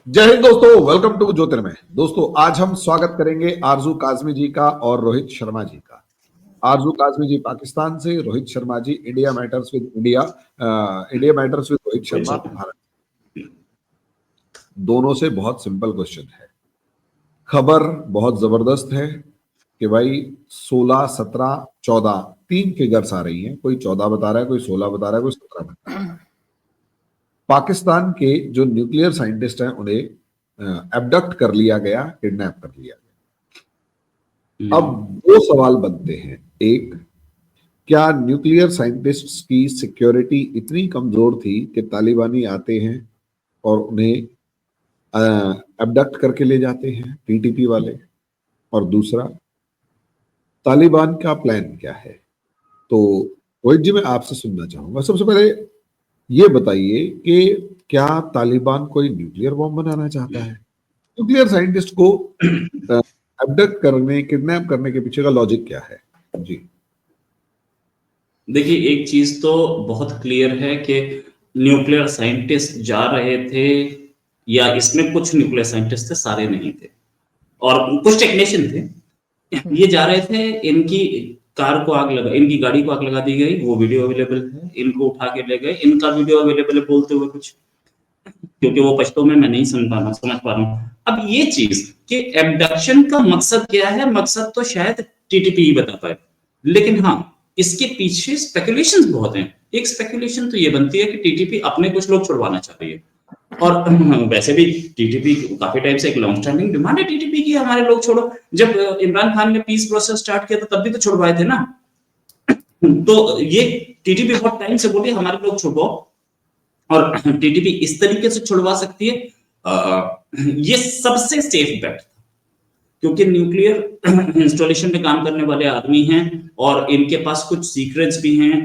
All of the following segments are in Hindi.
जय हिंद दोस्तों, वेलकम टू ज्योतिर्मय। दोस्तों आज हम स्वागत करेंगे आरजू काजमी जी का और रोहित शर्मा जी का। आरजू काजमी जी पाकिस्तान से, Rohit Sharma ji India matters with Rohit Sharma Bharat. दोनों से बहुत सिंपल क्वेश्चन है। खबर बहुत जबरदस्त है कि भाई 16, 17, 14 तीन फिगर्स आ रही हैं। कोई 14 बता रहा है, कोई 16 बता रहा है, कोई 17 बता रहा है। पाकिस्तान के जो न्यूक्लियर साइंटिस्ट हैं उन्हें एबडक्ट कर लिया गया, किडनैप कर लिया गया। अब दो सवाल बनते हैं। एक, क्या न्यूक्लियर साइंटिस्ट्स की सिक्योरिटी इतनी कमजोर थी कि तालिबानी आते हैं और उन्हें एबडक्ट करके ले जाते हैं टीटीपी वाले? और दूसरा, तालिबान का प्लान क्या है? तो रोहित जी, मैं आपसे सुनना चाहूंगा। सबसे पहले ये बताइए कि क्या तालिबान कोई न्यूक्लियर बॉम्ब बनाना चाहता है? न्यूक्लियर साइंटिस्ट को अबडक्ट करने, किडनैप करने के पीछे का लॉजिक क्या है? जी देखिए, एक चीज तो बहुत क्लियर है कि न्यूक्लियर साइंटिस्ट जा रहे थे, या इसमें कुछ न्यूक्लियर साइंटिस्ट थे, सारे नहीं थे, और कुछ टेक्नीशियन थे। ये जा रहे थे, इनकी कार को आग लगा, इनकी गाड़ी को आग लगा दी गई, वो वीडियो अवेलेबल है। इनको उठा के ले गए, इनका वीडियो अवेलेबल है बोलते हुए कुछ, क्योंकि वो पश्तो में मैं नहीं समझ पा रहा हूँ। अब ये चीज कि एबडक्शन का मकसद क्या है, मकसद तो शायद टीटीपी ही बता पाए, लेकिन हाँ, इसके पीछे स्पेकुलेशंस बहुत हैं। एक स्पेकुलेशन तो ये बनती है कि टीटीपी अपने कुछ लोग छुड़वाना चाह रही है, और वैसे भी टीटीपी काफी टाइम से एक लॉन्ग स्टैंडिंग डिमांड है टीटीपी की, हमारे लोग छोड़ो। जब इमरान खान ने पीस प्रोसेस स्टार्ट किया था तब भी तो छुड़वाए थे ना। तो ये टीटीपी बहुत टाइम से बोली हमारे लोग छुड़वाओ, और टीटीपी इस तरीके से छुड़वा सकती है। ये सबसे सेफ बेट, क्योंकि न्यूक्लियर इंस्टॉलेशन में काम करने वाले आदमी हैं और इनके पास कुछ सीक्रेट्स भी हैं।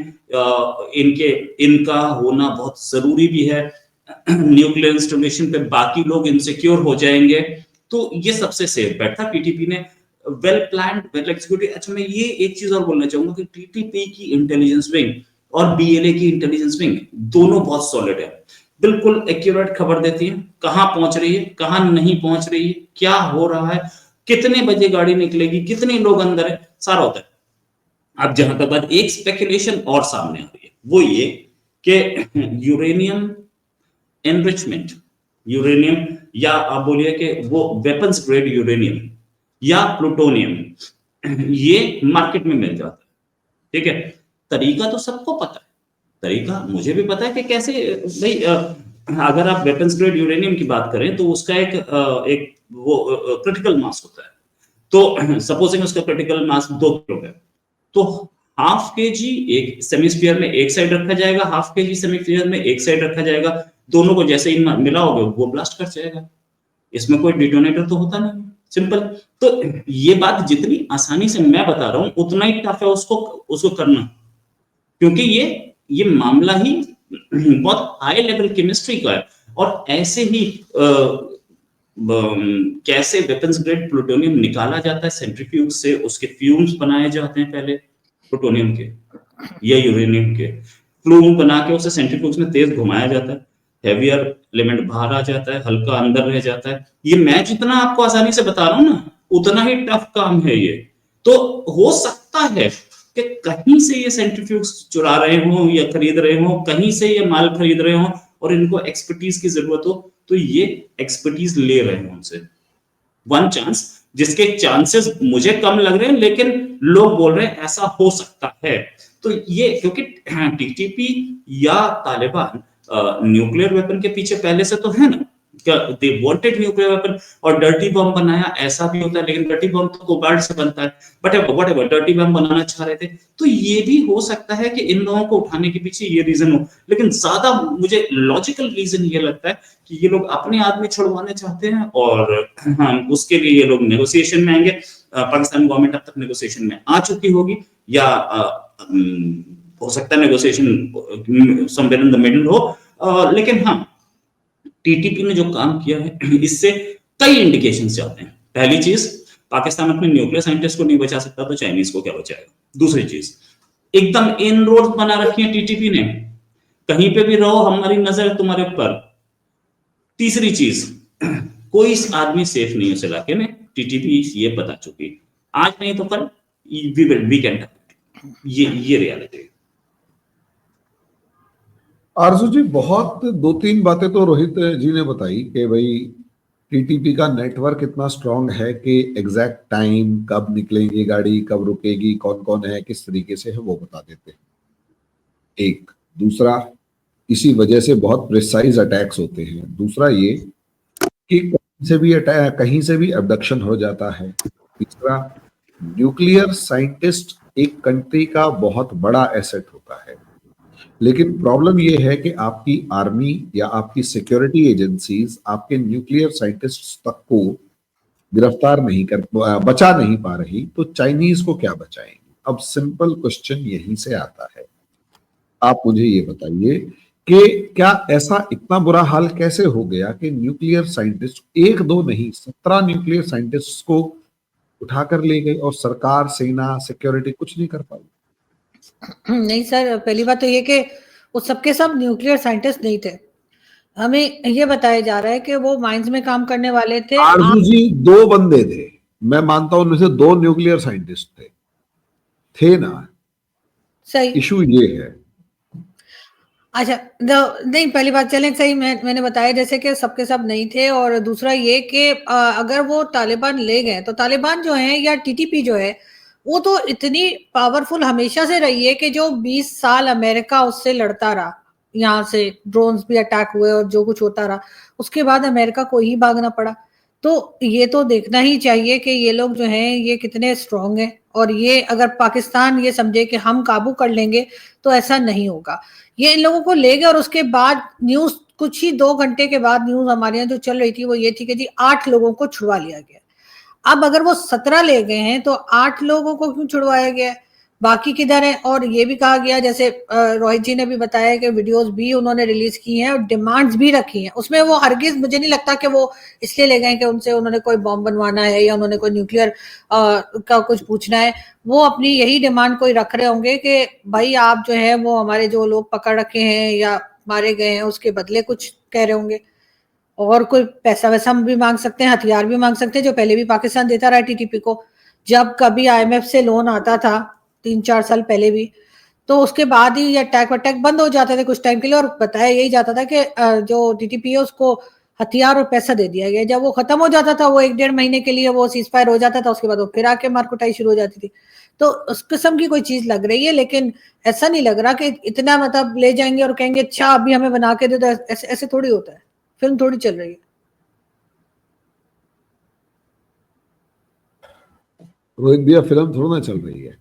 इनका होना बहुत जरूरी भी है। न्यूक्लियर इंस्टॉलेशन पे बाकी लोग इनसिक्योर हो जाएंगे, तो ये सबसे सेफ बेट था। टीटीपी ने वेल प्लान्ड, वेल एग्जीक्यूटेड। अच्छा, मैं ये एक चीज और बोलना चाहूंगा कि टीटीपी की इंटेलिजेंस विंग और बीएलए की इंटेलिजेंस विंग दोनों बहुत सॉलिड है, बिल्कुल एक्यूरेट खबर देती है, कहां पहुंच रही है, कहां नहीं पहुंच रही है, क्या हो रहा है, कितने बजे गाड़ी निकलेगी, कितने लोग अंदर है, सारा होता है। अब जहां तक बात, एक स्पेकुलेशन और सामने आ रही है, वो ये कि यूरेनियम एनरिचमेंट, यूरेनियम, या आप बोलिए कि वो वेपन्स ग्रेड यूरेनियम या प्लूटोनियम, ये मार्केट में मिल जाता है। ठीक है, तरीका तो सबको पता है, तरीका मुझे भी पता है कि कैसे। भाई, अगर आप वेपन्स ग्रेड यूरेनियम की बात करें तो उसका एक वो क्रिटिकल मास होता है। तो सपोजिंग उसका क्रिटिकल मास 2 किलो है, तो हाफ के जी एक सेमीस्फीयर में एक साइड रखा जाएगा, हाफ के जी सेमीस्फीयर में एक साइड रखा जाएगा। दोनों को जैसे ही मिलाओगे वो ब्लास्ट कर जाएगा। इसमें कोई डिटोनेटर तो होता नहीं, सिंपल। तो ये बात जितनी आसानी से मैं बता रहा हूं, उतना ही टफ है उसको उसको करना, क्योंकि ये मामला ही बहुत हाई लेवल केमिस्ट्री का है। और ऐसे ही कैसे वेपन्स ग्रेड प्लूटोनियम निकाला जाता है सेंट्रीफ्यूज से, उसके फ्यूम्स बनाए जाते हैं पहले प्लूटोनियम के या यूरेनियम के, फ्लूम बना के उसे सेंट्रीफ्यूज में तेज घुमाया जाता है, हेवियर एलिमेंट बाहर आ जाता है, हल्का अंदर रह जाता है। ये मैं जितना आपको आसानी से बता रहा हूं ना, उतना ही टफ काम है ये। तो हो सकता है कि कहीं से ये सेंट्रीफ्यूज चुरा रहे हो या खरीद रहे हो, कहीं से ये माल खरीद रहे हो, और इनको एक्सपर्टीज की जरूरत हो तो ये एक्सपर्टीज ले रहे हैं उनसे। वन चांस, जिसके चांसेस मुझे कम लग रहे हैं, लेकिन लोग बोल रहे हैं ऐसा हो सकता है। तो ये क्योंकि टीटीपी या तालिबान न्यूक्लियर वेपन के पीछे पहले से तो है ना, दे वांटेड न्यूक्लियर वेपन, और डर्टी बम बनाया, ऐसा भी होता है, लेकिन डर्टी बम तो कोबाल्ट से बनता है। बट व्हाटएवर, डर्टी बम बनाना चाह रहे थे, तो ये भी हो सकता है कि इन लोगों को उठाने के पीछे ये रीजन हो। लेकिन ज्यादा मुझे लॉजिकल रीजन ये लगता है कि ये लोग अपने आदमी छुड़वाने चाहते हैं, और हाँ, उसके लिए ये लोग नेगोशिएशन में आएंगे। पाकिस्तान गवर्नमेंट अब तक नेगोशिएशन में आ चुकी होगी, या हो सकता है negotiation somewhere in the middle हो। लेकिन हाँ, टीटीपी ने जो काम किया है, इससे कई इंडिकेशन जाते हैं। पहली चीज, पाकिस्तान अपने न्यूक्लियर साइंटिस्ट को नहीं बचा सकता तो चाइनीज को क्या बचाएगा। दूसरी चीज, एकदम इन रोड बना रखी है टीटीपी ने, कहीं पे भी रहो हमारी नजर है तुम्हारे ऊपर। तीसरी चीज, कोई आदमी सेफ नहीं है उस इलाके में, टीटीपी ये बता चुकी, आज नहीं तो कल वी कैन, ये रियलिटी है। आरजू जी, बहुत 2-3 बातें तो रोहित जी ने बताई कि भाई टीटीपी का नेटवर्क इतना स्ट्रांग है कि एग्जैक्ट टाइम, कब निकलेगी गाड़ी, कब रुकेगी, कौन कौन है, किस तरीके से है, वो बता देते हैं। एक दूसरा, इसी वजह से बहुत प्रिसाइज अटैक्स होते हैं। दूसरा ये कि कहीं से भी अटैक, कहीं से भी अबडक्शन हो जाता है। तीसरा, न्यूक्लियर साइंटिस्ट एक कंट्री का बहुत बड़ा एसेट होता है, लेकिन प्रॉब्लम यह है कि आपकी आर्मी या आपकी सिक्योरिटी एजेंसीज आपके न्यूक्लियर साइंटिस्ट्स तक को गिरफ्तार नहीं कर, बचा नहीं पा रही, तो चाइनीज को क्या बचाएंगे? अब सिंपल क्वेश्चन यहीं से आता है। आप मुझे ये बताइए कि क्या ऐसा इतना बुरा हाल कैसे हो गया कि न्यूक्लियर साइंटिस्ट, एक दो नहीं 17 न्यूक्लियर साइंटिस्ट को उठाकर ले गए और सरकार, सेना, सिक्योरिटी कुछ नहीं कर पाई? नहीं सर, पहली बात तो ये कि वो सबके सब न्यूक्लियर साइंटिस्ट नहीं थे। हमें ये बताया जा रहा है कि वो माइंस में काम करने वाले थे। आरजू जी, 2 बंदे थे, मैं मानता हूं उनमें से 2 न्यूक्लियर साइंटिस्ट थे ना? सही, इशू ये है। अच्छा, नहीं, पहली बात चलें, सही, मैंने बताया जैसे कि सबके सब नहीं थे। और दूसरा ये कि अगर वो तालिबान ले गए तो तालिबान जो है या टीटीपी जो है वो तो इतनी पावरफुल हमेशा से रही है कि जो 20 साल अमेरिका उससे लड़ता रहा, यहाँ से ड्रोन्स भी अटैक हुए और जो कुछ होता रहा, उसके बाद अमेरिका को ही भागना पड़ा। तो ये तो देखना ही चाहिए कि ये लोग जो हैं ये कितने स्ट्रांग हैं। और ये अगर पाकिस्तान ये समझे कि हम काबू कर लेंगे तो ऐसा नहीं होगा। ये इन लोगों को ले गए और उसके बाद न्यूज कुछ ही 2 घंटे के बाद न्यूज हमारे यहाँ जो चल रही थी वो ये थी कि जी 8 लोगों को छुड़वा लिया गया। अब अगर वो 17 ले गए हैं तो 8 लोगों को क्यों छुड़वाया गया, बाकी किधर है? और ये भी कहा गया, जैसे रोहित जी ने भी बताया कि वीडियोस भी उन्होंने रिलीज की हैं और डिमांड्स भी रखी हैं। उसमें वो हरगिज मुझे नहीं लगता कि वो इसलिए ले गए कि उनसे उन्होंने कोई बॉम्ब बनवाना है या उन्होंने कोई न्यूक्लियर का कुछ पूछना है। वो अपनी यही डिमांड कोई रख रहे होंगे कि भाई आप जो है वो हमारे जो लोग पकड़ रखे हैं या मारे गए हैं उसके बदले कुछ कह रहे होंगे। और कोई पैसा वैसा भी मांग सकते हैं, हथियार भी मांग सकते हैं, जो पहले भी पाकिस्तान देता रहा टीटीपी को। जब कभी आईएमएफ से लोन आता था 3-4 साल पहले भी, तो उसके बाद ही अटैक बंद हो जाते थे कुछ टाइम के लिए और बताया यही जाता था कि जो टीटीपी है उसको हथियार और पैसा दे दिया गया। जब वो खत्म हो जाता था, वो 1-1.5 महीने के लिए वो सीज फायर हो जाता था, उसके बाद वो फिर आके मारकुटाई शुरू हो जाती थी। तो उस किस्म की कोई चीज लग रही है, लेकिन ऐसा नहीं लग रहा कि इतना मतलब ले जाएंगे और कहेंगे अच्छा अभी हमें बना के दे दो। ऐसे थोड़ी होता है, फिल्म थोड़ी चल रही है। रोहित भैया, फिल्म थोड़ा ना चल रही है।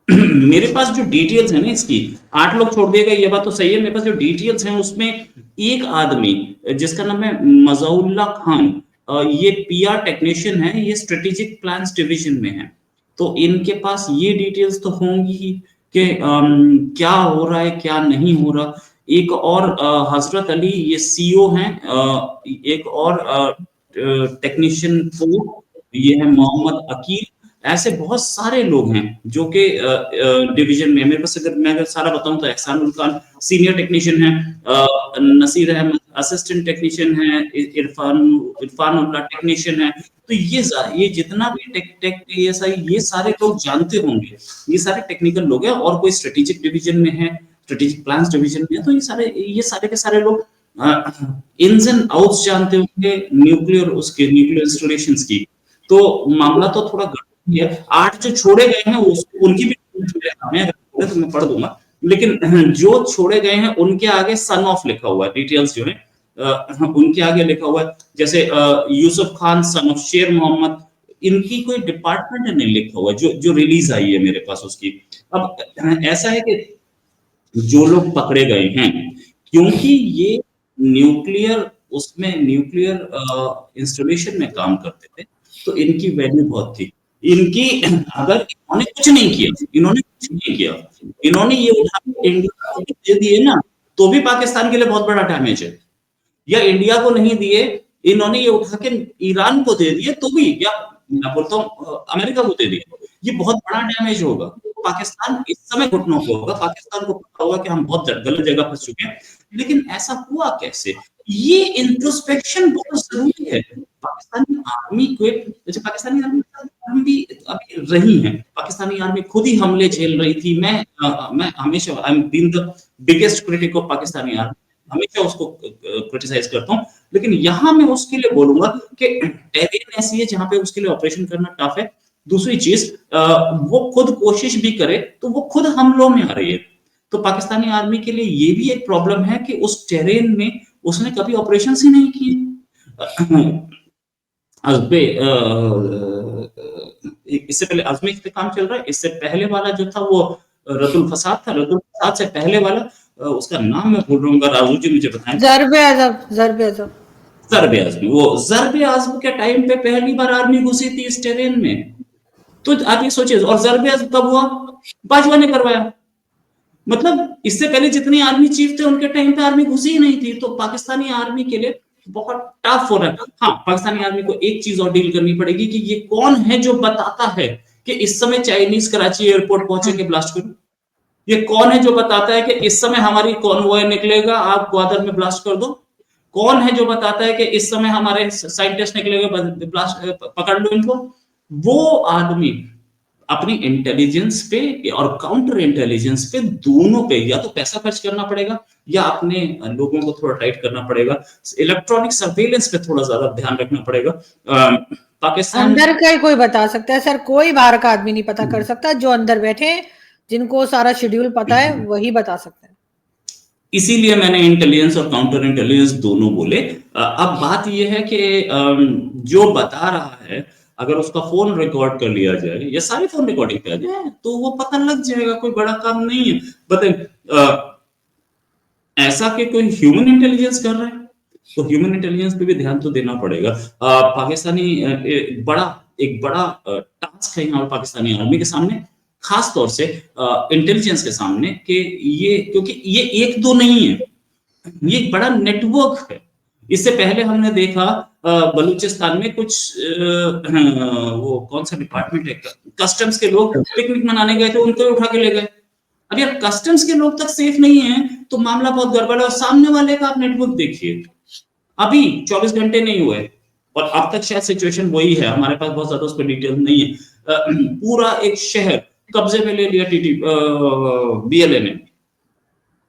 मेरे पास जो डिटेल्स है ना इसकी, 8 लोग छोड़ दिए गए, ये बात तो सही है। मेरे पास जो डिटेल्स हैं उसमें एक आदमी जिसका नाम है मजाउल्ला खान, ये पीआर टेक्नीशियन है, ये स्ट्रेटेजिक प्लान्स डिवीजन में है। तो इनके पास ये डिटेल्स तो होंगी ही कि क्या हो रहा है क्या नहीं हो रहा। एक और हजरत अली, ये सीईओ हैं। एक और टेक्नीशियन को, ये है मोहम्मद अकील। ऐसे बहुत सारे लोग हैं जो कि डिवीजन में। मेरे पास मैं अगर सारा बताऊं तो एहसानुल खान सीनियर टेक्नीशियन है, नसीर अहमद असिस्टेंट टेक्नीशियन है, इरफान उल्लाह टेक्नीशियन है। तो ये जितना भी ये सारे लोग जानते होंगे, ये सारे टेक्निकल लोग हैं। और कोई स्ट्रेटेजिक डिवीजन में है, स्ट्रेटेजिक प्लान्स डिवीजन में है, तो ये सारे के सारे लोग इन्स एंड आउट्स जानते होंगे न्यूक्लियर इंस्टॉलेशंस की। तो मामला तो थोड़ा 8 जो छोड़े गए हैं उनकी भी तो मैं पढ़ दूंगा, लेकिन जो छोड़े गए हैं उनके आगे सन ऑफ लिखा हुआ है। डिटेल्स जो है उनके आगे लिखा हुआ है, जैसे यूसुफ खान सन ऑफ शेर मोहम्मद। इनकी कोई डिपार्टमेंट नहीं लिखा हुआ जो रिलीज आई है मेरे पास उसकी। अब ऐसा है कि जो लोग पकड़े गए हैं, क्योंकि ये न्यूक्लियर इंस्टॉलेशन में काम करते थे, तो इनकी वैल्यू बहुत थी। इनकी अगर इन्होंने कुछ नहीं किया, इन्होंने ये उठा के इंडिया को दे दिए ना, तो भी पाकिस्तान के लिए बहुत बड़ा डैमेज है। या इंडिया को नहीं दिए, इन्होंने ये उठा के ईरान को दे दिए, तो भी, या मैं बोलता हूँ अमेरिका को दे दिए, ये बहुत बड़ा डैमेज होगा। पाकिस्तान इस समय घुटनों को होगा, पाकिस्तान को पता होगा कि हम बहुत गलत जगह फंस चुके हैं। लेकिन ऐसा हुआ कैसे? ये इंट्रोस्पेक्शन बहुत जरूरी है। पाकिस्तानी आर्मी भी अभी रही है, पाकिस्तानी आर्मी खुद ही हमले झेल रही थी। मैं हमेशा I am been the biggest critic of Pakistani army, हमेशा उसको क्रिटिसाइज करता हूँ, लेकिन यहाँ मैं उसके लिए बोलूंगा कि टेरेन ऐसी है जहाँ पे उसके लिए ऑपरेशन करना टफ है। दूसरी चीज, वो खुद कोशिश भी करे तो वो खुद हमलों में आ रही है। तो पाकिस्तानी आर्मी के लिए ये भी एक प्रॉब्लम है कि उस टेरेन में उसने कभी ऑपरेशन ही नहीं किए। अजबे इससे पहले अजमे पे काम चल रहा है, इससे पहले वाला जो था वो रदुल फसाद था, रदुल फसाद से पहले वाला उसका नाम मैं भूल रहा हूँ, राजू जी मुझे बताएं। ज़र्ब-ए आज़म वो ज़र्ब-ए आज़म के टाइम पे पहली बार आर्मी घुसी थी इस टेरेन में। तो आप ये सोचिए, और ज़र्ब-ए आज़म कब हुआ? बाजवा ने करवाया। मतलब इससे पहले जितने आर्मी चीफ थे उनके टाइम पे आर्मी घुसी ही नहीं थी। तो पाकिस्तानी आर्मी के लिए बहुत टफ हो रहा है। हाँ, पाकिस्तानी आर्मी को एक चीज और डील करनी पड़ेगी कि ये कौन है जो बताता है कि इस समय चाइनीज कराची एयरपोर्ट पहुंचे के ब्लास्ट करो। ये कौन है जो बताता है कि इस समय हमारी कॉन्वॉय निकलेगा, आप ग्वादर में ब्लास्ट कर दो। कौन है जो बताता है कि इस समय हमारे साइंटिस्ट निकलेगा, ब्लास्ट पकड़ लो इनको। वो आदमी अपनी इंटेलिजेंस पे और काउंटर इंटेलिजेंस पे, दोनों पे या तो पैसा खर्च करना पड़ेगा या अपने लोगों को थोड़ा टाइट करना पड़ेगा। इलेक्ट्रॉनिक सर्वेलेंस पे थोड़ा ज्यादा ध्यान रखना पड़ेगा। पाकिस्तान अंदर का कोई बता सकता है सर, कोई बाहर का आदमी नहीं पता कर सकता। जो अंदर बैठे जिनको सारा शेड्यूल पता है वही बता सकते हैं। इसीलिए मैंने इंटेलिजेंस और काउंटर इंटेलिजेंस दोनों बोले। अब बात यह है कि जो बता रहा है अगर उसका फोन रिकॉर्ड कर लिया जाए या सारे फोन रिकॉर्डिंग किया जाए तो वो पता लग जाएगा, कोई बड़ा काम नहीं है। बताइए, ऐसा कि कोई ह्यूमन इंटेलिजेंस कर रहा है तो ह्यूमन इंटेलिजेंस पे भी ध्यान तो देना पड़ेगा। पाकिस्तानी एक बड़ा टास्क है यहाँ पर पाकिस्तानी आर्मी के सामने, खास तौर से इंटेलिजेंस के सामने, कि ये, क्योंकि ये एक दो नहीं है, ये एक बड़ा नेटवर्क है। इससे पहले हमने देखा बलूचिस्तान में कुछ वो कौन सा डिपार्टमेंट है, कस्टम्स के लोग पिकनिक मनाने गए थे, उनको उठा के ले गए। अब यार कस्टम्स के लोग तक सेफ नहीं है तो मामला बहुत गड़बड़ है। और सामने वाले का आप नेटवर्क देखिए, अभी 24 घंटे नहीं हुए और अब तक शायद सिचुएशन वही है। हमारे पास बहुत ज्यादा उस पर डिटेल नहीं है। पूरा एक शहर कब्जे में ले लिया बीएलए ने।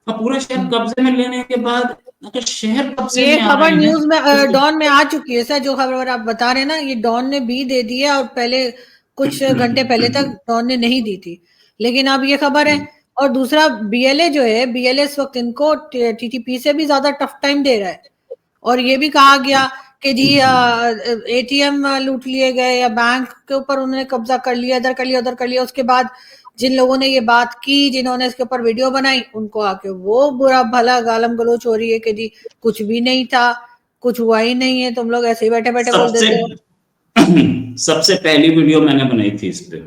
पूरा शहर कब्जे में लेने के बाद अगर शहर कब्जे में, ये खबर न्यूज में डॉन में आ चुकी है सर। जो खबर आप बता रहे हैं ना, ये डॉन ने भी दे दी है और पहले कुछ घंटे पहले तक डॉन ने नहीं दी थी, लेकिन अब ये खबर है। और दूसरा बीएलए जो है, बीएलए इस वक्त इनको टीटीपी से भी ज्यादा टफ टाइम दे रहा है। और ये भी कहा गया कि जी एटीएम लूट लिए गए या बैंक के ऊपर उन्होंने कब्जा कर लिया, इधर कर लिया उधर कर लिया। उसके बाद जिन लोगों ने ये बात की, जिन्होंने इसके ऊपर वीडियो बनाई, उनको आके वो बुरा भला गालम गलोच हो रही है कि जी कुछ भी नहीं था, कुछ हुआ ही नहीं है, तुम लोग ऐसे ही बैठे बैठे बोल देते हो। सबसे पहली वीडियो मैंने बनाई थी इस पे,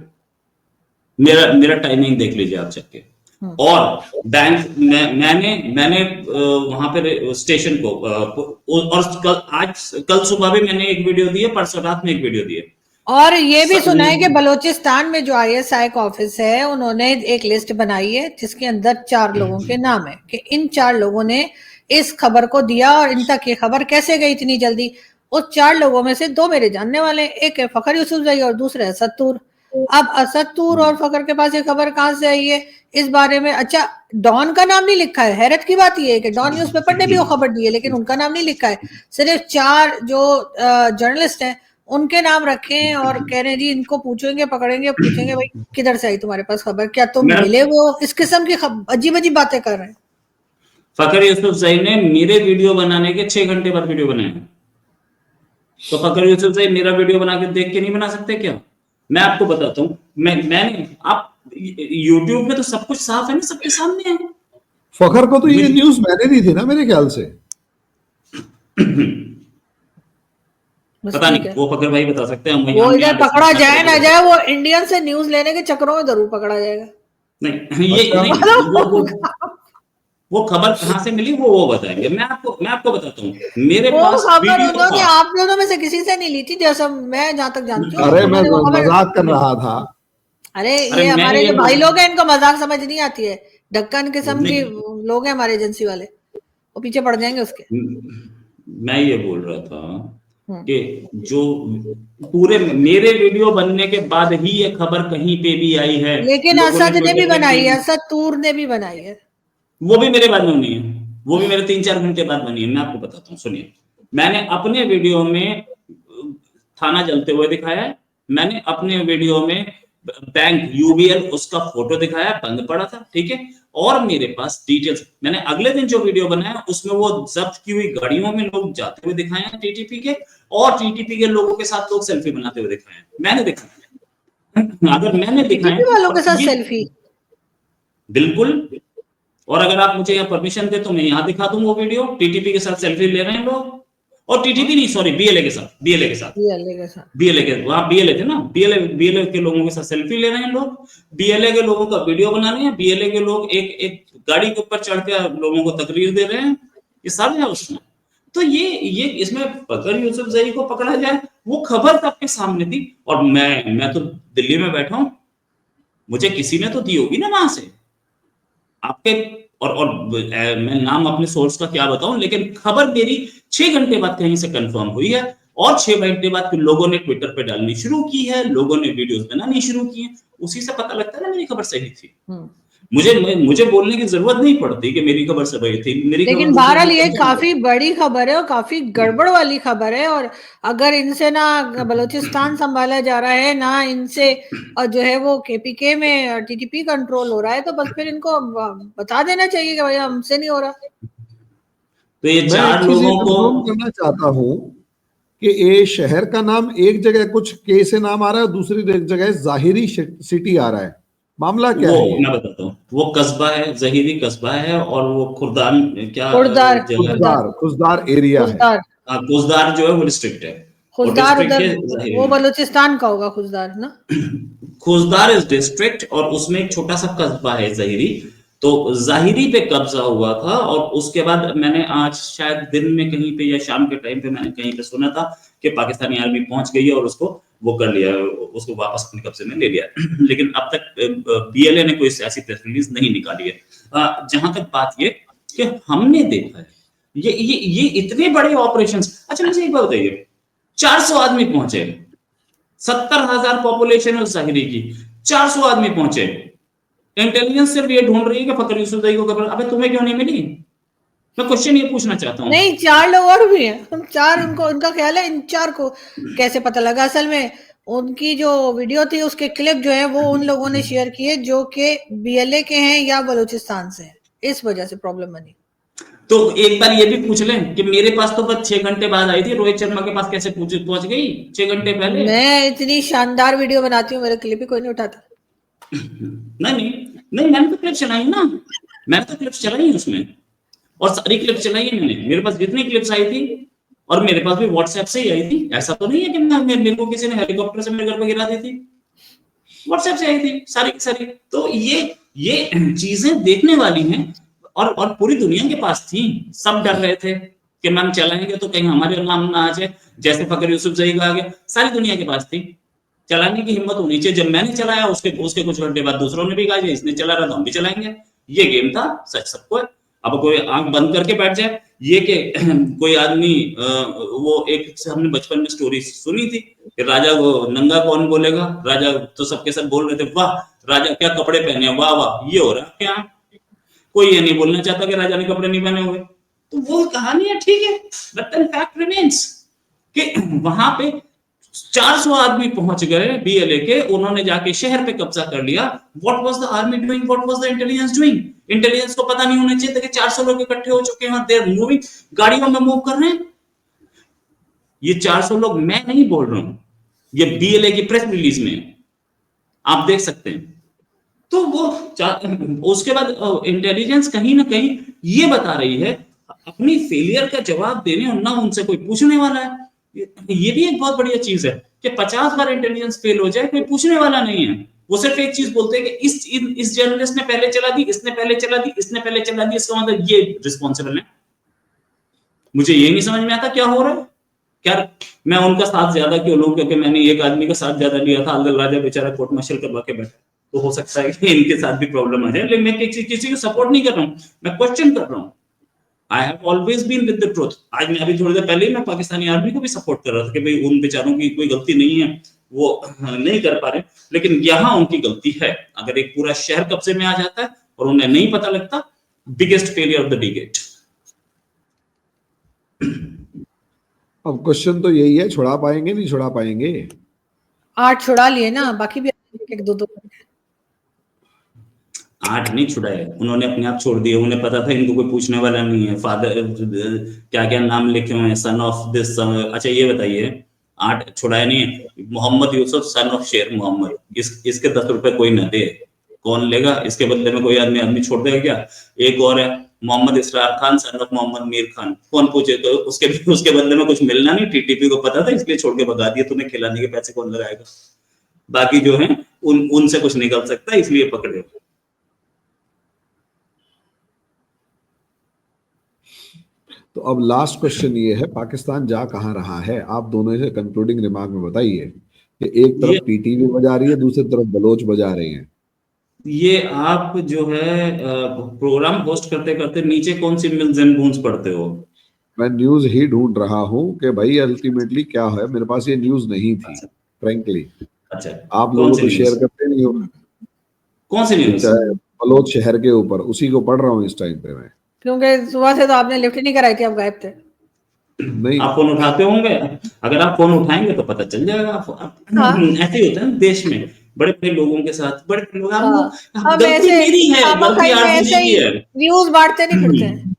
मेरा टाइमिंग देख लीजिए आप चेक के। और बैंक मैंने वहां पे स्टेशन को और कल सुबह भी मैंने एक वीडियो दी है, परसों रात में एक वीडियो दी है। और ये भी सुना है कि बलोचिस्तान में जो ISI का ऑफिस है उन्होंने एक लिस्ट बनाई है जिसके अंदर 4 लोगों के नाम है कि इन 4 लोगों ने इस खबर को दिया और इन तक ये खबर कैसे गई इतनी जल्दी। उस 4 लोगों में से 2 मेरे जानने वाले, एक है फखर यूसुफजई और दूसरा है असद। अब असद और फखर के पास ये खबर कहां से आई है इस बारे में? अच्छा, डॉन का नाम नहीं लिखा है। हैरत की बात ये है कि डॉन न्यूज़पेपर ने भी वो खबर दी है लेकिन उनका नाम नहीं लिखा है। सिर्फ 4 जो जर्नलिस्ट हैं उनके नाम रखे हैं और कह रहे हैं जी इनको पूछेंगे, पकड़ेंगे, पूछेंगे भाई किधर से आई तुम्हारे पास खबर, क्या तुम मिले वो? इस किस्म की अजीब अजीब बातें कर रहे हैं। फखर यूसुफजई ने मेरे वीडियो बनाने के 6 घंटे बाद वीडियो बनाया, तो फखर यूसुफजई मेरा वीडियो बना के देख के नहीं बना सकते क्या? मैं आपको बताता हूँ, मैंने आप YouTube में तो सब कुछ साफ है ना, सबके सामने है। फखर को तो ये न्यूज मैंने दी थी ना मेरे ख्याल से। पता नहीं, वो फखर भाई बता सकते हैं। वो इधर पकड़ा जाए ना जाए, वो इंडियन से न्यूज लेने के चक्करों में जरूर पकड़ा जाएगा। नहीं, ये नहीं, वो खबर कहाँ से मिली वो बताएंगे। मैं आपको बताता हूँ, मेरे पास खबर उन्होंने आप दोनों में से किसी से नहीं ली थी, जैसा मैं जहाँ तक जानती हूँ। अरे मैं मजाक कर रहा था। अरे ये हमारे जो भाई लोग हैं इनको मजाक समझ नहीं आती है। ढक्कन किस्म के लोग हैं हमारे एजेंसी वाले, वो पीछे पड़ जाएंगे उसके। मैं ये बोल रहा था हम्म। कि जो पूरे मेरे वीडियो बनने के बाद ही ये खबर कहीं पे भी आई है, लेकिन लोगों असद ने भी ट्विटर पे बनाई है, क्लेम, असद तूर ने भी बनाई है। वो भी मेरे बाद में बनी है, वो भी मेरे 3-4 घंटे बाद बनी है। मैं आपको बताता हूँ, सुनिए। मैंने अपने वीडियो में थाना जलते हुए दिखाया है, मैंने अपने वीडियो में बैंक यूबीएल उसका फोटो दिखाया, बंद पड़ा था, ठीक है। और मेरे पास डिटेल्स, मैंने अगले दिन जो वीडियो बनाया उसमें वो जब्त की हुई गाड़ियों में लोग जाते हुए दिखाए हैं टीटीपी के, और टीटीपी के लोगों के साथ लोग सेल्फी बनाते हुए दिखाए हैं, मैंने दिखाया। अगर मैंने दिखाया टीटीपी वालों के और साथ ये सेल्फी? बिल्कुल, और अगर आप मुझे यहाँ परमिशन दे तो मैं यहाँ दिखा दूं वो वीडियो, टीटीपी के साथ सेल्फी ले रहे हैं लोग, और टीटीपी नहीं, सॉरी, बीएलए के साथ, बीएलए के साथ, बीएलए के साथ। बीएलए के, वहां बीएलए थे ना, बीएलए के लोगों के साथ सेल्फी ले रहे हैं लोग, बीएलए के लोगों का वीडियो बना रहे हैं, बीएलए के लोग एक एक गाड़ी के ऊपर चढ़ के लोगों को तकरीर दे रहे हैं, ये सब है उसमें। तो ये इसमें अगर यूसुफ जई को पकड़ा जाए, वो खबर सबके सामने थी, और मैं तो दिल्ली में बैठा हूं, मुझे किसी ने तो दी होगी ना वहां से आपके, और मैं नाम अपने सोर्स का क्या बताऊं, लेकिन खबर मेरी 6 घंटे बाद कहीं से कंफर्म हुई है, और 6 घंटे बाद फिर लोगों ने ट्विटर पे डालनी शुरू की है, लोगों ने वीडियोस बनानी शुरू की है, उसी से पता लगता है ना मेरी खबर सही थी। मुझे बोलने की जरूरत नहीं पड़ती कि मेरी खबर सही थी, मेरी खबर लेकिन तो बहरहाल लोग ये कंफर्म कर। काफी बड़ी खबर है और काफी गड़बड़ वाली खबर है, और अगर इनसे ना बलूचिस्तान संभाला जा रहा है, ना इनसे और जो है वो केपीके में टीटीपी कंट्रोल हो रहा है, तो बस फिर इनको बता देना चाहिए कि भाई हमसे नहीं हो रहा। तो ये मैं एक 4 चीज ये लोगों को, कंफर्म करना चाहता हूं कि ये शहर का नाम एक जगह कुछ के से नाम आ रहा है, दूसरी जगह जाहिरी सिटी आ रहा है, मामला क्या वो है ये? मैं बताता हूँ, वो कस्बा है, जहीरी कस्बा है, और वो खुर्दान क्या खुर्दार, जगह है, खुर्दार, खुजदार एरिया है। खुजदार, कोसदार जो है वो डिस्ट्रिक्ट है, वो खुजदार डिस्ट्रिक्ट उधर, है वो जहीरी। बलूचिस्तान का होगा खुजदार ना। खुजदार इस डिस्ट्रिक्ट, और उसमें एक छोटा सा कस्बा है जहीरी, तो जाहिरी पे कब्जा हुआ था, और उसके बाद मैंने आज शायद दिन में कहीं पे या शाम के टाइम पे मैंने कहीं पे सुना था कि पाकिस्तानी आर्मी पहुंच गई है और उसको वो कर लिया, उसको वापस अपने कब्जे में ले लिया। लेकिन अब तक बीएलए ने कोई ऐसी प्रेस रिलीज नहीं निकाली है। जहां तक बात ये कि हमने देखा है ये इतने बड़े ऑपरेशन। अच्छा मुझे एक बात बताइए, 400 आदमी पहुंचे, 70,000 पॉपुलेशन है जाहिरी की, 400 आदमी पहुंचे, इंटेलिजेंस सिर्फ ये ढूंढ रही है कि फकर यूसुफजई को खबर, अबे तुम्हें क्यों नहीं मिली? मैं क्वेश्चन ये पूछना चाहता हूँ। नहीं, 4 लोग और भी हैं, हम 4, उनको उनका ख्याल है इन 4 को कैसे पता लगा? असल में उनकी जो वीडियो थी उसके क्लिप जो है वो उन लोगों ने शेयर किए जो कि बीएलए के हैं या बलूचिस्तान से हैं, इस वजह से प्रॉब्लम बनी। तो एक बार ये भी पूछ लें कि मेरे पास तो बस 6 घंटे बाद आई थी, रोहित शर्मा के पास कैसे पहुंच गई 6 घंटे पहले? मैं इतनी शानदार वीडियो बनाती हूँ, मेरे क्लिप ही कोई नहीं उठाता। नहीं, मैंने तो क्लिप चलाई ना, मैंने तो क्लिप्स चलाई है उसमें, और सारी क्लिप चलाई है मैंने, मेरे पास जितनी क्लिप्स आई थी, और मेरे पास भी व्हाट्सएप से ही आई थी, ऐसा तो नहीं है कि मेरे को किसी ने हेलीकॉप्टर से मेरे घर पे गिरा दी थी, व्हाट्सएप से आई थी सारी की सारी। तो ये चीजें देखने वाली हैं, और पूरी दुनिया के पास थी, सब डर रहे थे कि मैम चलाएंगे तो कहीं हमारे नाम ना आ जाए, जैसे फकर यूसुफजई का आ गया, सारी दुनिया के पास थी, चलाने की हिम्मत होनी चाहिए। जब मैंने चलाया उसके कुछ घंटे बाद दूसरों ने भी कहा इसने चला रहा था हम भी चलाएंगे, ये गेम था, सच सबको है। अब कोई आंख बंद करके बैठ जाए, ये कि कोई आदमी वो एक हमने बचपन में स्टोरी सुनी थी कि राजा को नंगा कौन बोलेगा, राजा तो सबके सब बोल रहे थे वाह राजा क्या कपड़े पहने, वाह वाह, ये हो रहा है क्या? कोई ये नहीं बोलना चाहता कि राजा ने कपड़े नहीं पहने हुए। तो वो कहानी है, ठीक है, बट फैक्ट रिमेन्स कि वहां पे 400 आदमी पहुंच गए बीएलए के, उन्होंने जाके शहर पे कब्जा कर लिया। What was the army doing, what was the intelligence doing? Intelligence को पता नहीं होना चाहिए था कि 400 लोग इकट्ठे हो चुके हैं, देयर मूविंग, गाड़ियों में मूव कर रहे हैं। ये 400 लोग मैं नहीं बोल रहा हूं, ये बीएलए की प्रेस रिलीज में आप देख सकते हैं। तो वो उसके बाद इंटेलिजेंस कहीं ना कहीं ये बता रही है अपनी फेलियर का जवाब देने और ना उनसे कोई पूछने वाला है। ये भी एक बहुत बढ़िया चीज है कि 50 बार इंटेलिजेंस फेल हो जाए, कोई पूछने वाला नहीं है। वो सिर्फ एक चीज बोलते हैं कि इस जर्नलिस्ट ने पहले चला दी, इसने पहले चला दी, इसने पहले चला दी, इसका मतलब ये रिस्पॉन्सिबल है। मुझे ये नहीं समझ में आता क्या हो रहा है। क्या मैं उनका साथ ज्यादा क्यों लूं क्योंकि मैंने एक आदमी का साथ ज्यादा लिया था, अल्दल राजा बेचारा कोर्ट मार्शल करवा के बैठा, तो हो सकता है कि इनके साथ भी प्रॉब्लम आ जाए। लेकिन मैं किसी को सपोर्ट नहीं कर रहा हूं, मैं क्वेश्चन कर रहा हूं। I have always been with the truth. आज मैं अभी थोड़ी देर पहले ही मैं पाकिस्तानी आर्मी को भी सपोर्ट कर रहा था कि भाई उन बेचारों की कोई गलती नहीं है, वो नहीं कर पा रहे, लेकिन यहाँ उनकी गलती है। अगर एक पूरा शहर कब्जे में आ जाता है और उन्हें नहीं पता लगता, biggest failure of the decade. अब क्वेश्चन तो यही है, छुड़ा पाएंगे नहीं छुड़ा पाएंगे? 8 छुड़ा लिए ना, बाकी भी 1-2 8 नहीं छुड़ाए उन्होंने, अपने आप छोड़ दिए। उन्हें पता था इनको कोई पूछने वाला नहीं है। फादर क्या क्या नाम लिखे हुए हैं, सन ऑफ दिस। अच्छा ये बताइए, 8 छुड़ाए नहीं है। मोहम्मद यूसुफ सन ऑफ शेर मोहम्मद, इसके 10 रुपए कोई न दे, कौन लेगा? इसके बदले में कोई आदमी छोड़ देगा क्या? एक और है मोहम्मद इसरार खान सन ऑफ मोहम्मद मीर खान, कौन पूछे? तो उसके बदले में कुछ मिलना नहीं, टीटीपी को पता था इसलिए छोड़ के भगा दिया। तुम्हें खिलाने के पैसे कौन लगाएगा? बाकी जो है उनसे कुछ निकल सकता है, इसलिए पकड़े। तो अब लास्ट क्वेश्चन ये है, पाकिस्तान जा कहाँ रहा है? आप दोनों से कंक्लूडिंग रिमार्क में बताइए कि एक तरफ टीटीपी बजा रही है, दूसरी तरफ बलोच बजा रहे हैं। ये आप जो है प्रोग्राम होस्ट करते करते नीचे कौन सी मिल्स एंड बून्स पढ़ते हो? मैं न्यूज ही ढूंढ रहा हूँ कि भाई अल्टीमेटली क्या है। मेरे पास ये न्यूज नहीं थी फ्रैंकली। अच्छा, आप लोगों को शेयर करते नहीं हो? कौन सी न्यूज? बलोच शहर के ऊपर, उसी को पढ़ रहा हूँ इस टाइम पे मैं। क्योंकि सुबह से तो आपने लिफ्ट नहीं कराई थी, आप गायब थे। नहीं, आप फोन उठाते होंगे, अगर आप फोन उठाएंगे तो पता चल जाएगा। हाँ। ऐसे ही होता है देश में, बड़े बड़े लोगों के साथ, बड़े लोग हम गलती ऐसे मेरी है, गलती आरजेडी की है। न्यूज बांटते नहीं फिरते हैं।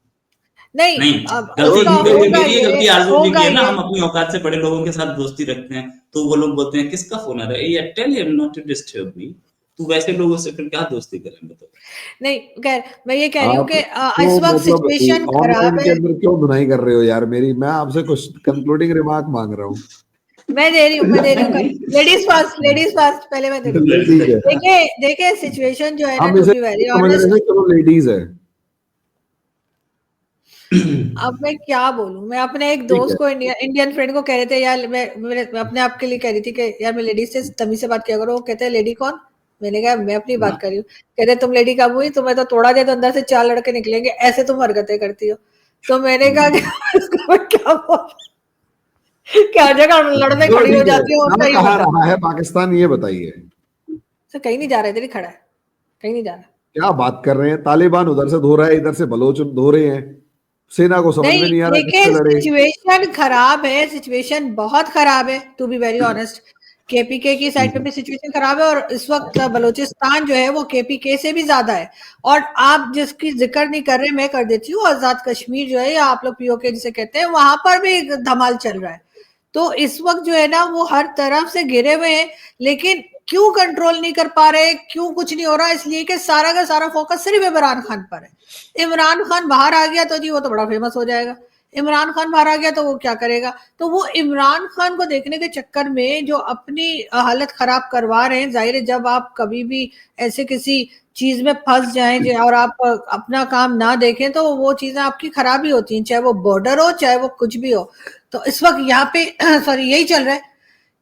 नहीं, अब गलती मेरी है, गलती आरजेडी की है ना। हम अपनी औकात से बड़े लोगों के साथ दोस्ती रखते हैं, तो वो लोग बोलते हैं किसका फोन आ रहा है, ये tell him not to disturb me. तू वैसे लोगों से फिर क्या दोस्ती करेंगे? तो नहीं, खैर मैं ये कह रही हूँ कि इस वक्त मतलब सिचुएशन खराब है। के अंदर क्यों बुनाई कर रहे हो यार मेरी? मैं आपसे कुछ कंक्लूडिंग रिमार्क मांग रहा हूँ। मैं दे रही हूँ लेडीज फर्स्ट पहले मैं दे रही हूँ। देखिए सिचुएशन जो है ना, टू बी वेरी ऑनेस्ट, चलो लेडीज है। अब मैं क्या बोलूं? मैं अपने एक दोस्त को, इंडियन फ्रेंड को कह रहे थे यार, मैं अपने आप के लिए कह रही थी कि यार मैं लेडीज से तमीज से बात किया करो। वो कहते हैं लेडी कौन? मैंने कहा मैं अपनी बात कर रही हूँ। कहते तुम लेडी कब हुई? तुम्हें तो थोड़ा दे तो अंदर से 4 लड़के निकलेंगे, ऐसे तुम हरकतें करती हो। तो मैंने कहा क्या जगह लड़ने खड़ी हो जाती हो। कहाँ रहा है पाकिस्तान, ये बताइए। कहीं नहीं जा रहा, इधर ही खड़ा है, कहीं नहीं जा रहा। क्या बात कर रहे हैं? तालिबान उधर से धो रहा है, इधर से बलोच धो रहे हैं। सेना को समझ में नहीं आ रहा किससे लड़े। सिचुएशन खराब है, सिचुएशन बहुत खराब है, to be very honest. KPK की साइड पे भी सिचुएशन खराब है, और इस वक्त बलूचिस्तान जो है वो केपीके से भी ज्यादा है। और आप जिसकी जिक्र नहीं कर रहे, मैं कर देती हूँ, आजाद कश्मीर जो है, या आप लोग पीओके जिसे कहते हैं, वहां पर भी धमाल चल रहा है। तो इस वक्त जो है ना वो हर तरफ से घिरे हुए हैं, लेकिन क्यों कंट्रोल नहीं कर पा रहे, क्यों कुछ नहीं हो रहा? इसलिए कि सारा का सारा फोकस सिर्फ इमरान खान पर है। इमरान खान बाहर आ गया तो जी वो तो बड़ा फेमस हो जाएगा। इमरान खान बाहर आ गया तो वो क्या करेगा? तो वो इमरान खान को देखने के चक्कर में जो अपनी हालत खराब करवा रहे हैं। जाहिर है जब आप कभी भी ऐसे किसी चीज में फंस जाएं और आप अपना काम ना देखें तो वो चीजें आपकी खराब ही होती हैं, चाहे वो बॉर्डर हो चाहे वो कुछ भी हो। तो इस वक्त यहाँ पे सॉरी यही चल रहा है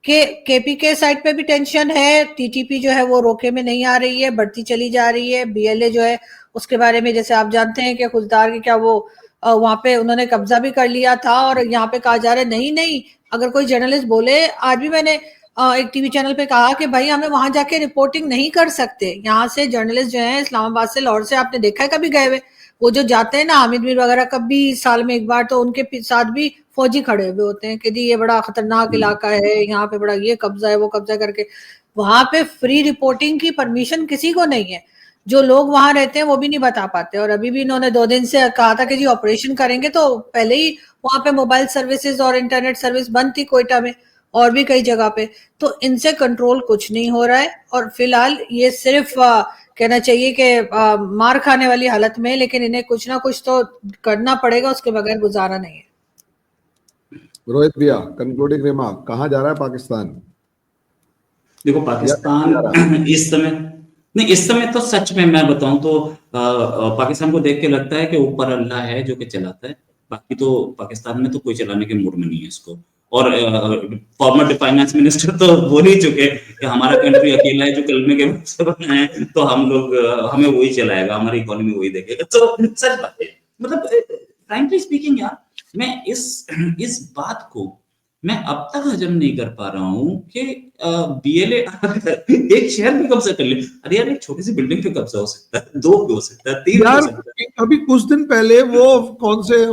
कि केपीके साइड पे भी टेंशन है, टीटीपी जो है वो रोके में नहीं आ रही है, बढ़ती चली जा रही है। बीएलए जो है उसके बारे में जैसे आप जानते हैं कि खुददार की क्या वो वहां पे उन्होंने कब्जा भी कर लिया था, और यहाँ पे कहा जा रहा है नहीं अगर कोई जर्नलिस्ट बोले, आज भी मैंने एक टीवी चैनल पे कहा कि भाई हमें वहां जाके रिपोर्टिंग नहीं कर सकते। यहाँ से जर्नलिस्ट जो है इस्लामाबाद से, लाहौर से, आपने देखा है कभी गए हुए? वो जो जाते हैं ना हामिद मीर वगैरह, कभी साल में एक बार, तो उनके साथ भी फौजी खड़े हुए होते हैं कि जी ये बड़ा खतरनाक इलाका है, यहाँ पे बड़ा ये कब्जा है वो कब्जा करके। वहां पे फ्री रिपोर्टिंग की परमिशन किसी को नहीं है, जो लोग वहां रहते हैं वो भी नहीं बता पाते। और अभी भी इन्होंने 2 दिन से कहा था कि जी ऑपरेशन करेंगे, तो पहले ही वहां पे मोबाइल सर्विसेज और इंटरनेट सर्विस बंद थी कोयटा में और भी कई जगह पे। तो इनसे कंट्रोल कुछ नहीं हो रहा है, और फिलहाल ये सिर्फ कहना चाहिए कि मार खाने वाली हालत में, लेकिन इन्हें कुछ ना कुछ तो करना पड़ेगा, उसके बगैर गुजारा नहीं है। रोहित भैया कंक्लूडिंग रिमार्क, कहाँ जा रहा है पाकिस्तान? देखो पाकिस्तान इस समय तो सच में मैं बताऊं तो पाकिस्तान को देख के लगता है कि ऊपर अल्लाह है जो कि चलाता है, बाकी तो पाकिस्तान में तो कोई चलाने के मूड में नहीं है इसको। और फॉर्मर फाइनेंस मिनिस्टर तो बोल ही चुके कि हमारा कंट्री अकेला है जो कलमे के वक्त से बना है, तो हम लोग हमें वही चलाएगा, हमारी इकोनॉमी वही देखेगा। तो सच बात है, मतलब फ्रैंकली स्पीकिंग यार, मैं इस बात को मैं अब तक हजम नहीं कर पा रहा हूँ कि बीएलए एक शहर पे कब्जा कर ले। अरे यार, एक छोटी सी बिल्डिंग पे कब्जा हो सकता है, 2 पे हो सकता है, 3 पे हो यार सकता है। अभी कुछ दिन पहले वो कौन से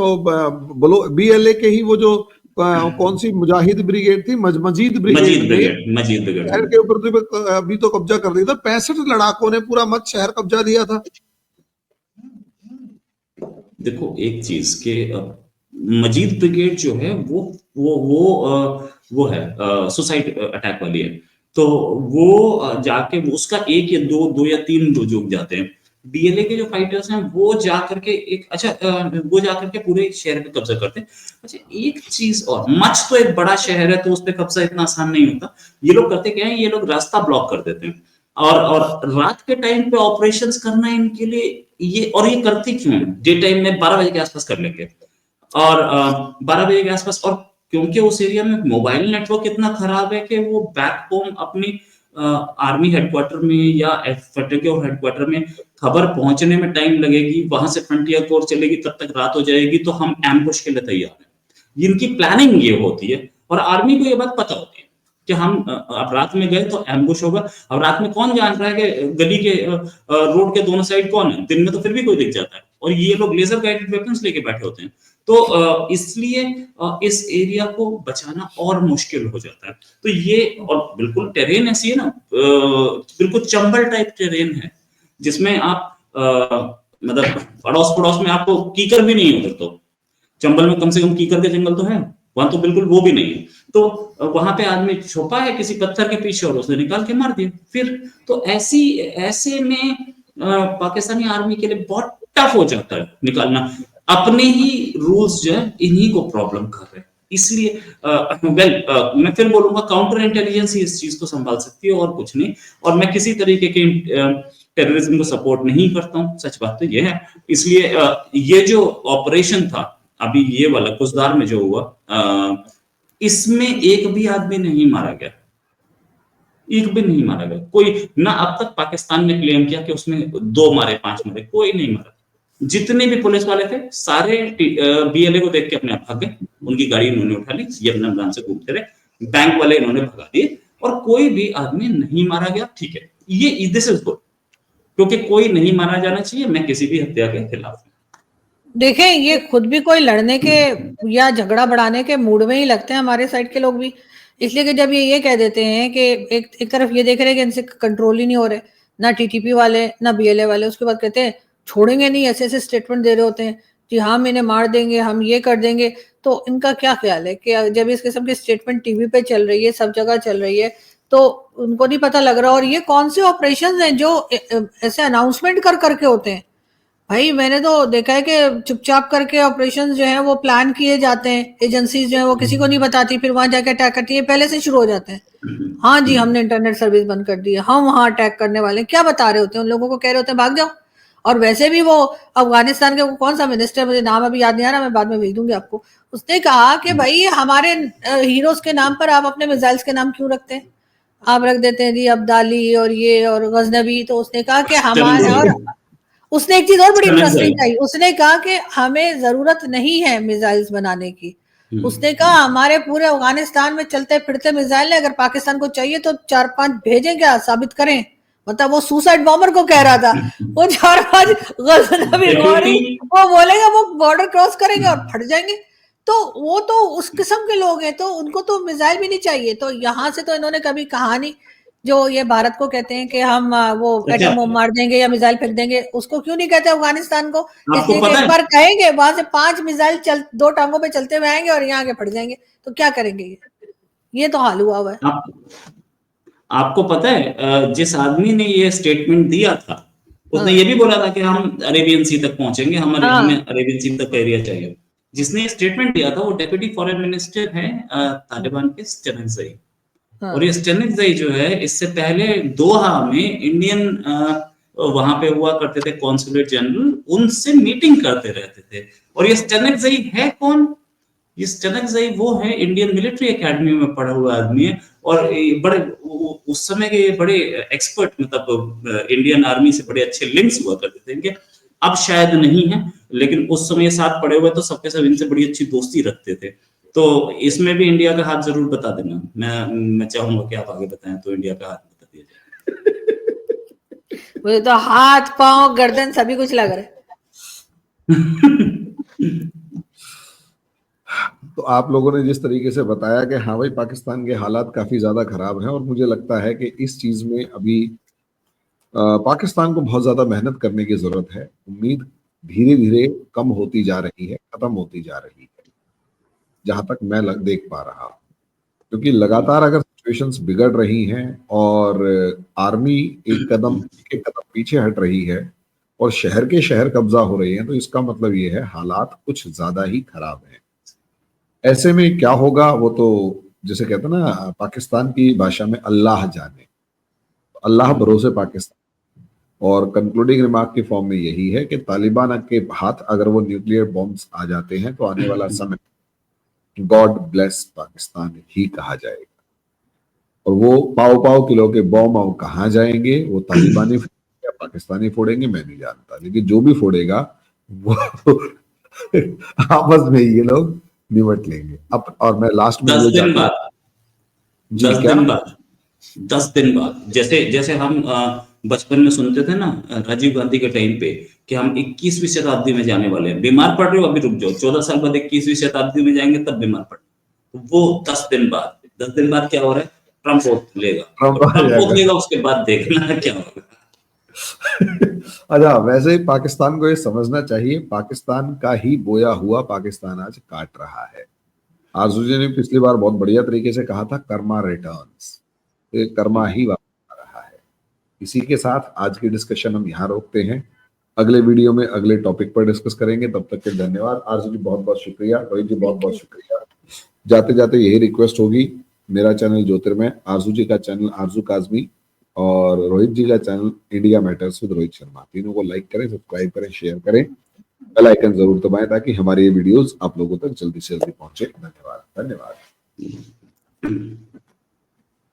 बोलो बीएलए के ही वो जो कौन सी मुजाहिद ब्रिगेड थी, मजीद ब्रिगेड ने मजीद ब्रिगेड शहर के ऊपर तो अभी तो कब्जा कर दिया था। 65 लड़ाकों ने पूरा मत शहर कब्जा दिया था। देखो एक चीज के मजीद ब्रिगेड जो है वो है सुसाइड अटैक वाली है, तो वो जाके उसका 1 या 2 या 3 लोग जाते हैं। बीएलए के जो फाइटर्स हैं वो जाकर के वो जाकर के पूरे शहर पे कब्जा करते हैं। अच्छा एक चीज और, मच तो एक बड़ा शहर है तो उस पर कब्जा इतना आसान नहीं होता। ये लोग करते क्या है, ये लोग रास्ता ब्लॉक कर देते हैं और रात के टाइम पे ऑपरेशंस करना इनके लिए ये करते क्यों है, डे टाइम में 12 बजे के आसपास कर लेंगे और 12 बजे के आसपास, और क्योंकि उस एरिया में मोबाइल नेटवर्क इतना खराब है कि वो बैक होम अपनी आर्मी हेडक्वार्टर में या फेडरल हेडक्वार्टर में खबर पहुंचने में टाइम लगेगी, वहां से फ्रंटियर कोर चलेगी, तब तक रात हो जाएगी, तो हम एम्बुश के लिए तैयार हैं। इनकी प्लानिंग ये होती है और आर्मी को ये बात पता होती है कि हम अब रात में गए तो एम्बुश होगा। अब रात में कौन जान रहा है कि गली के रोड के दोनों साइड कौन है, दिन में तो फिर भी कोई दिख जाता है, और ये लोग लेजर गाइडेड वेपन्स लेके बैठे होते हैं, तो इसलिए इस एरिया को बचाना और मुश्किल हो जाता है। तो ये, और बिल्कुल टेरेन ऐसी है ना, बिल्कुल चंबल टाइप टेरेन है जिसमें आप मतलब अड़ोस पड़ोस में आपको कीकर भी नहीं उधर, तो चंबल में कम से कम कीकर के जंगल तो है, वहां तो बिल्कुल वो भी नहीं है। तो वहां पे आदमी छुपा है किसी पत्थर के पीछे और उसने निकाल के मार दिया फिर। तो ऐसे में पाकिस्तानी आर्मी के लिए बहुत टफ हो जाता है निकालना। अपने ही रूल्स जो है इन्हीं को प्रॉब्लम कर रहे हैं, इसलिए मैं फिर बोलूंगा काउंटर इंटेलिजेंस ही इस चीज को संभाल सकती है और कुछ नहीं। और मैं किसी तरीके के टेररिज्म को सपोर्ट नहीं करता हूँ, सच बात तो ये है। इसलिए ये जो ऑपरेशन था अभी ये वाला कुसदार में जो हुआ, इसमें एक भी आदमी नहीं मारा गया, एक भी नहीं मारा गया कोई ना। अब तक पाकिस्तान ने क्लेम किया कि उसमें 2 मारे 5 मारे, कोई नहीं मारा। जितने भी पुलिस वाले थे सारे बीएलए को देख के अपने आप भाग गए, उनकी गाड़ी इन्होंने उठा ली, यमन ब्रांच से घूमते रहे, बैंक वाले इन्होंने भगा दिए और कोई भी आदमी नहीं मारा गया। ठीक है, ये दिस इज गुड, क्योंकि कोई नहीं मारा जाना चाहिए। मैं किसी भी हत्या के खिलाफ हूं। देखें, ये खुद भी कोई लड़ने के या झगड़ा बढ़ाने के मूड में ही लगते हैं हमारे साइड के लोग भी, इसलिए कि जब ये कह देते हैं कि एक तरफ ये देख रहे हैं कि इनसे कंट्रोल ही नहीं हो रहे, ना टीटीपी वाले ना बीएलए वाले, उसके बाद कहते हैं छोड़ेंगे नहीं, ऐसे ऐसे स्टेटमेंट दे रहे होते हैं कि हम इन्हें मार देंगे, हम ये कर देंगे। तो इनका क्या ख्याल है कि जब इस किस्म की स्टेटमेंट टीवी पे चल रही है, सब जगह चल रही है, तो उनको नहीं पता लग रहा। और ये कौन से ऑपरेशन हैं जो ऐसे अनाउंसमेंट कर करके होते हैं? भाई मैंने तो देखा है कि चुपचाप करके ऑपरेशन जो है वो प्लान किए जाते हैं, एजेंसीज जो है वो किसी को नहीं बताती, फिर वहां जाके अटैक करती है, पहले से शुरू हो जाते हैं। हाँ जी, हमने इंटरनेट सर्विस बंद कर दी है, हम वहां अटैक करने वाले हैं। क्या बता रहे होते हैं उन लोगों को? कह रहे होते हैं भाग जाओ। और वैसे भी वो अफगानिस्तान के कौन सा मिनिस्टर, मुझे नाम अभी याद नहीं आ रहा, मैं बाद में भेज दूंगी आपको, उसने कहा कि भाई हमारे हीरोज के नाम पर आप अपने मिसाइल्स के नाम क्यों रखते हैं? आप रख देते हैं जी अब्दाली और ये और गजनबी। तो उसने कहा कि हमारे, और उसने एक चीज और बड़ी इंटरेस्टिंग कही, उसने कहा कि हमें जरूरत नहीं है मिसाइल्स बनाने की। उसने कहा हमारे पूरे अफगानिस्तान में चलते फिरते मिसाइल है, अगर पाकिस्तान को चाहिए तो 4-5 भेजें, क्या साबित करें? मतलब वो सुसाइड बॉम्बर को कह रहा था, वो 4-5 गजनबी वो बोलेगा वो बॉर्डर क्रॉस करेंगे और फट जाएंगे। तो वो तो उस किस्म के लोग हैं, तो उनको तो मिसाइल भी नहीं चाहिए। तो यहाँ से तो इन्होंने कभी कहा नहीं, जो ये भारत को कहते हैं कि हम वो एटम बम मार देंगे या मिसाइल फेंक देंगे, उसको क्यों नहीं कहते अफगानिस्तान को? इसलिए कि एक बार कहेंगे वहां से 5 मिसाइल 2 टांगों पे चलते हुए आएंगे और यहाँ आके फट जाएंगे, तो क्या करेंगे? ये तो हाल हुआ हुआ है। आपको पता है जिस आदमी ने ये स्टेटमेंट दिया था उसने ये भी बोला था कि हम अरेबियन सी तक पहुंचेंगे, हमें अरेबियन सी तक का एरिया चाहिए। जिसने स्टेटमेंट दिया था वो डेप्यूटी फॉरेन मिनिस्टर है तालिबान के स्टेनक्ज़ई। और ये स्टेनक्ज़ई जो है इससे पहले दोहा में इंडियन वहां पे हुआ करते थे कॉन्सुलेट जनरल, उनसे मीटिंग करते रहते थे। और ये स्टेनक्ज़ई है कौन? ये स्टेनक्ज़ई वो है इंडियन मिलिट्री एकेडमी में पढ़ा हुआ आदमी है और बड़े उस समय के बड़े एक्सपर्ट, मतलब इंडियन आर्मी से बड़े अच्छे लिंक्स हुआ करते थे इनके। अब शायद नहीं है, लेकिन उस समय साथ पड़े हुए तो सबके सब इनसे बड़ी अच्छी दोस्ती रखते थे। तो इसमें भी इंडिया का हाथ जरूर बता देना। मैं चाहूंगा कि आप आगे बताएं तो इंडिया का हाथ बता दिया जाए। मुझे तो हाथ पांव गर्दन सभी कुछ लग रहा है। तो आप लोगों ने जिस तरीके से बताया कि हाँ भाई पाकिस्तान के हालात काफी ज्यादा खराब हैं, और मुझे लगता है कि इस चीज में अभी पाकिस्तान को बहुत ज्यादा मेहनत करने की जरूरत है। उम्मीद धीरे धीरे कम होती जा रही है, खत्म होती जा रही है, जहां तक मैं देख पा रहा हूं। क्योंकि लगातार अगर सिचुएशंस बिगड़ रही हैं और आर्मी एक कदम पीछे हट रही है और शहर के शहर कब्जा हो रही है, तो इसका मतलब ये है हालात कुछ ज्यादा ही खराब हैं। ऐसे में क्या होगा वो तो जैसे कहते हैं ना पाकिस्तान की भाषा में अल्लाह जाने, अल्लाह भरोसे पाकिस्तान। और कंक्लूडिंग रिमार्क की फॉर्म में यही है कि तालिबान के हाथ अगर वो न्यूक्लियर बॉम्ब्स आ जाते हैं तो आने वाला समय गॉड ब्लेस पाकिस्तान ही कहा जाएगा। और वो पाव पाव किलो के बॉम्ब अब कहाँ जाएंगे, वो तालिबानी या पाकिस्तानी फोड़ेंगे मैं नहीं जानता, लेकिन जो भी फोड़ेगा वो आपस में ये लोग निपट लेंगे। अब और मैं लास्ट में 10 दिन बाद, जी 10 क्या दिन बाद, 10 दिन बाद, जैसे जैसे हम बचपन में सुनते थे ना राजीव गांधी के टाइम पे कि हम 21वीं शताब्दी में जाने वाले हैं, बीमार पड़ रहे हो अभी रुक जाओ, 14 साल बाद 21वीं शताब्दी में जाएंगे तब बीमार पड़। तो वो 10 दिन बाद, 10 दिन बाद क्या हो रहा है, ट्रम्प वोट लेगा, ट्रम्प वोट लेगा, उसके बाद देखना क्या होगा। अच्छा, वैसे ही पाकिस्तान को ये समझना चाहिए, पाकिस्तान का ही बोया हुआ पाकिस्तान आज काट रहा है। आरजू जी ने पिछली बार बहुत बढ़िया तरीके से कहा था कर्मा रिटर्न्स, कर्मा ही वापस आ रहा है। इसी के साथ आज की डिस्कशन हम यहाँ रोकते हैं, अगले वीडियो में अगले टॉपिक पर डिस्कस करेंगे। तब तक के धन्यवाद। आरजू जी बहुत बहुत शुक्रिया, रोहित जी बहुत बहुत शुक्रिया। जाते जाते यही रिक्वेस्ट होगी, मेरा चैनल ज्योतिर्मय, आरजू जी का चैनल आरजू काजमी और रोहित जी का channel India matters with Rohit Sharma, तीनों को लाइक करें, सब्सक्राइब करें, शेयर करें, बेल आइकन जरूर दबाएं ताकि हमारे ये वीडियोस आप लोगों तक जल्दी से जल्दी पहुंचे। धन्यवाद।